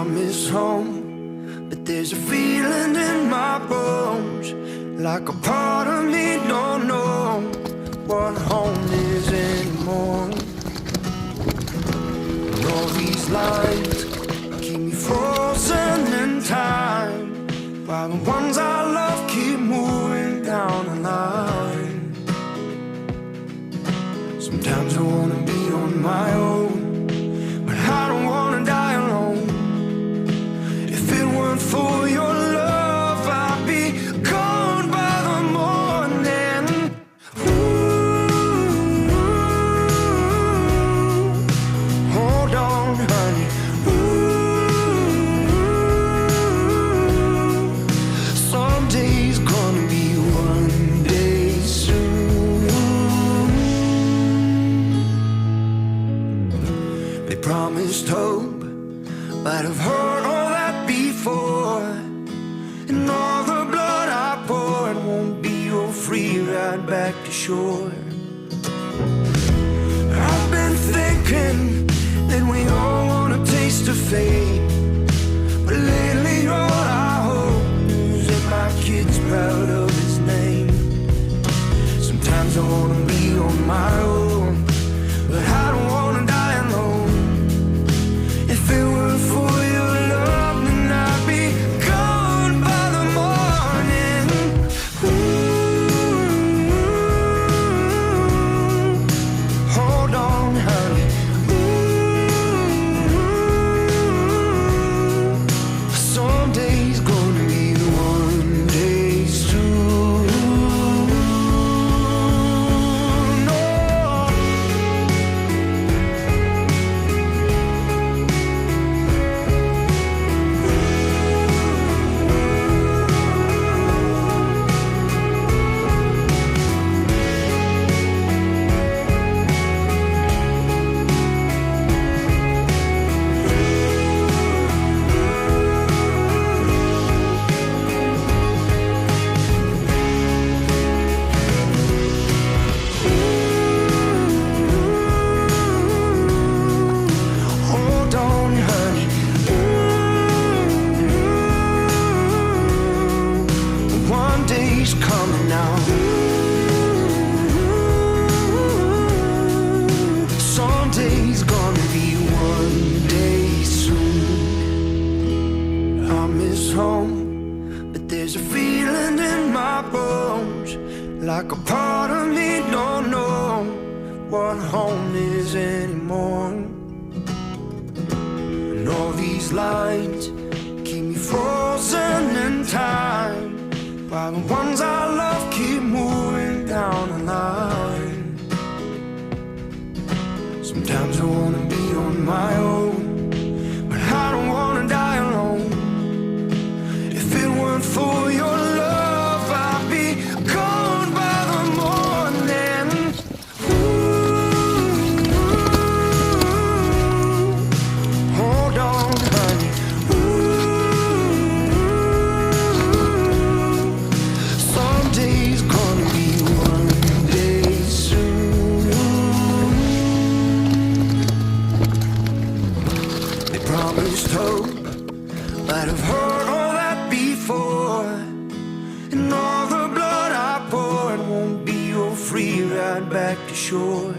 promise home, but there's a feeling in my bones, like a part of me don't know what home is anymore. And all these lines keep me frozen in time, while the ones I love keep moving down the line. Sometimes I wanna be on my own, but I don't wanna die alone. If it weren't for your love, I'd be gone by the morning. Ooh, hold on, honey. Ooh, someday's gonna be one day soon. They promised hope, but I've heard all that before. And all the blood I poured won't be your free ride back to shore. I've been thinking that we all want a taste of fate, but lately all I hope is that my kid's proud of his name. Sometimes I wanna be on my own, but I don't wanna die alone. If it were for your love, then I'd be gone by the morning. Ooh, hold on, honey. Ooh, someday's gonna be one day soon. Oh. Hold on, honey. Ooh, one day's coming now. Someday's gonna be one day soon. I miss home, but there's a feeling in my bones, like a part of me don't know what home is anymore. And all these lines keep me frozen in time, while the ones I love keep moving down the line. Sometimes I wanna be on my own, but I don't wanna die alone. If it weren't for your love, I'd be gone by the morning. Ooh, hold on, honey. Ooh, someday's gonna be one day soon. They promised hope, but I've heard all that before. And all the blood I poured won't be your free ride back to shore.